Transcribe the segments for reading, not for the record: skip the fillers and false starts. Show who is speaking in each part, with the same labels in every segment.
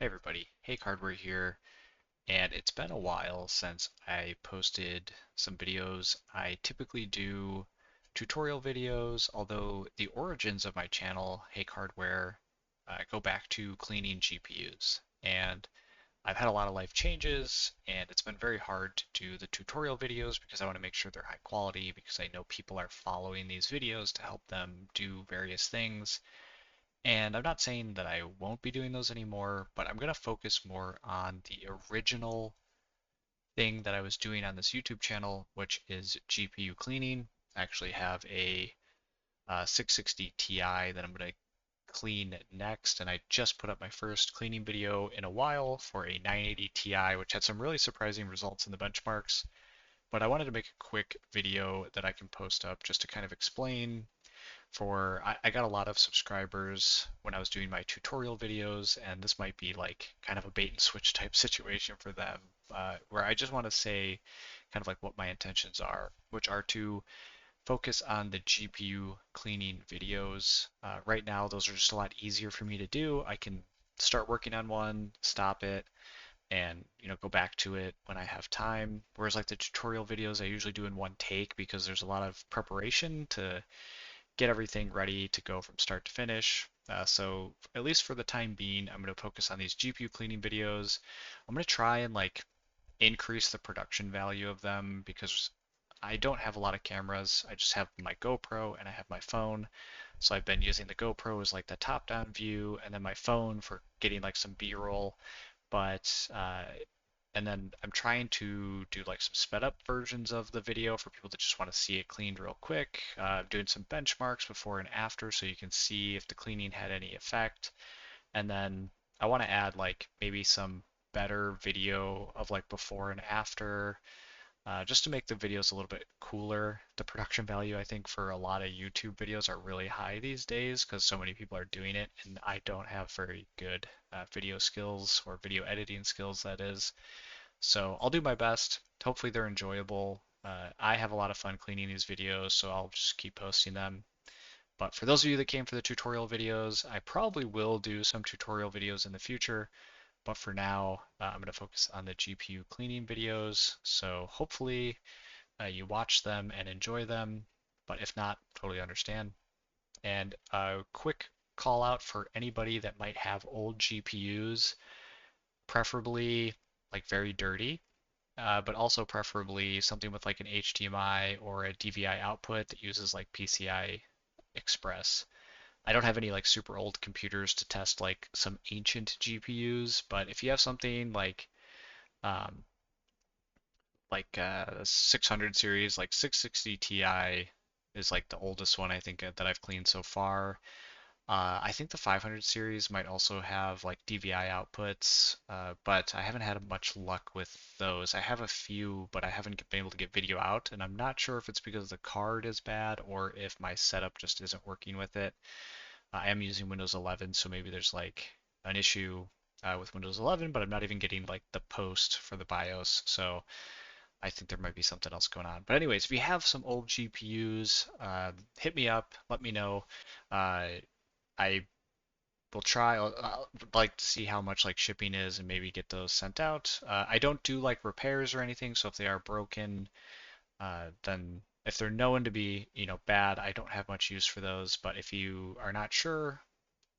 Speaker 1: Hey everybody, Hake Hardware here, and it's been a while since I posted some videos. I typically do tutorial videos, although the origins of my channel, Hake Hardware, go back to cleaning GPUs. And I've had a lot of life changes, and it's been very hard to do the tutorial videos because I want to make sure they're high quality, because I know people are following these videos to help them do various things. And I'm not saying that I won't be doing those anymore, but I'm going to focus more on the original thing that I was doing on this YouTube channel, which is GPU cleaning. I actually have a 660 Ti that I'm going to clean next, and I just put up my first cleaning video in a while for a 980 Ti, which had some really surprising results in the benchmarks. But I wanted to make a quick video that I can post up just to kind of explain I got a lot of subscribers when I was doing my tutorial videos, and this might be like kind of a bait and switch type situation for them, where I just want to say kind of like what my intentions are, which are to focus on the GPU cleaning videos. Right now, those are just a lot easier for me to do. I can start working on one, stop it, and go back to it when I have time. Whereas like the tutorial videos I usually do in one take because there's a lot of preparation to get everything ready to go from start to finish. So at least for the time being, I'm going to focus on these GPU cleaning videos. I'm going to try and like increase the production value of them because I don't have a lot of cameras. I just have my GoPro and I have my phone. So I've been using the GoPro as like the top-down view and then my phone for getting like some B-roll. But and then I'm trying to do like some sped up versions of the video for people that just want to see it cleaned real quick. Doing some benchmarks before and after so you can see if the cleaning had any effect. And then I want to add like maybe some better video of like before and after, just to make the videos a little bit cooler. The production value, I think, for a lot of YouTube videos are really high these days because so many people are doing it, and I don't have very good video skills or video editing skills, that is. So I'll do my best. Hopefully they're enjoyable. I have a lot of fun cleaning these videos, so I'll just keep posting them. But for those of you that came for the tutorial videos, I probably will do some tutorial videos in the future. But for now, I'm going to focus on the GPU cleaning videos. So hopefully you watch them and enjoy them. But if not, totally understand. And a quick call out for anybody that might have old GPUs, preferably like very dirty, but also preferably something with like an HDMI or a DVI output that uses like PCI Express. I don't have any like super old computers to test like some ancient GPUs, but if you have something um, like 600 series, like 660 Ti is like the oldest one I think that I've cleaned so far. I think the 500 series might also have like DVI outputs, but I haven't had much luck with those. I have a few, but I haven't been able to get video out, and I'm not sure if it's because the card is bad or if my setup just isn't working with it. I am using Windows 11, so maybe there's like an issue with Windows 11, but I'm not even getting like the post for the BIOS, so I think there might be something else going on. But anyways, if you have some old GPUs, hit me up, let me know. Uh, I will try. I'd like to see how much like shipping is and maybe get those sent out. I don't do like repairs or anything, so if they are broken, then if they're known to be, bad, I don't have much use for those. But if you are not sure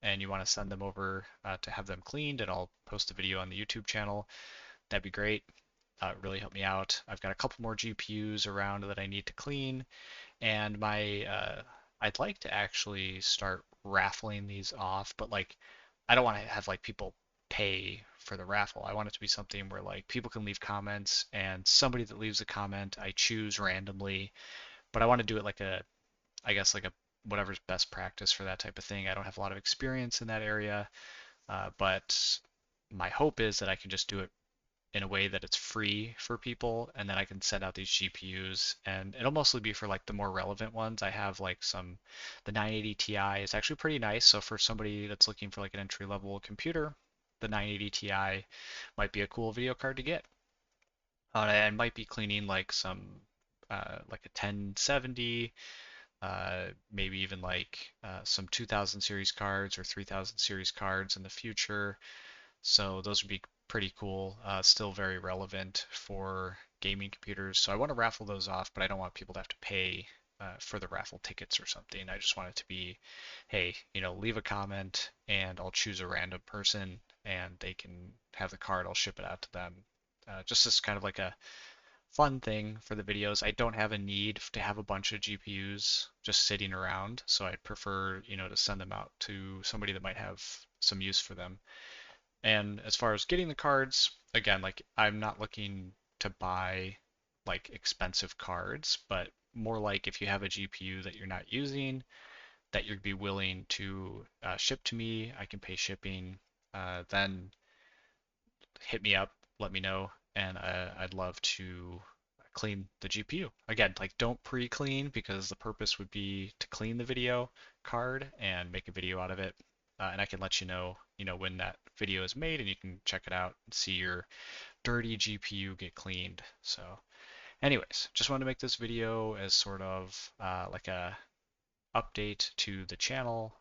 Speaker 1: and you want to send them over to have them cleaned, and I'll post a video on the YouTube channel, that'd be great. Really help me out. I've got a couple more GPUs around that I need to clean, and I'd like to actually start raffling these off, but like I don't want to have like people pay for the raffle. I want it to be something where like people can leave comments, and somebody that leaves a comment I choose randomly, but I want to do it like I guess like a whatever's best practice for that type of thing. I don't have a lot of experience in that area, but my hope is that I can just do it in a way that it's free for people, and then I can send out these GPUs, and it'll mostly be for like the more relevant ones. I have like the 980 Ti is actually pretty nice, so for somebody that's looking for like an entry level computer, the 980 Ti might be a cool video card to get. And might be cleaning like like a 1070, maybe even like some 2000 series cards or 3000 series cards in the future. So those would be pretty cool. Still very relevant for gaming computers. So I want to raffle those off, but I don't want people to have to pay for the raffle tickets or something. I just want it to be, hey, leave a comment and I'll choose a random person and they can have the card. I'll ship it out to them. Just as kind of like a fun thing for the videos. I don't have a need to have a bunch of GPUs just sitting around, so I'd prefer, to send them out to somebody that might have some use for them. And as far as getting the cards, again, like I'm not looking to buy like expensive cards, but more like if you have a GPU that you're not using, that you'd be willing to ship to me, I can pay shipping. Then hit me up, let me know, and I'd love to clean the GPU. Again, like don't pre-clean because the purpose would be to clean the video card and make a video out of it. And I can let you know, when that video is made and you can check it out and see your dirty GPU get cleaned. So anyways, just wanted to make this video as sort of like a update to the channel.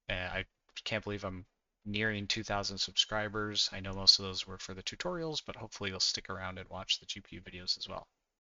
Speaker 1: I can't believe I'm nearing 2,000 subscribers. I know most of those were for the tutorials, but hopefully you'll stick around and watch the GPU videos as well.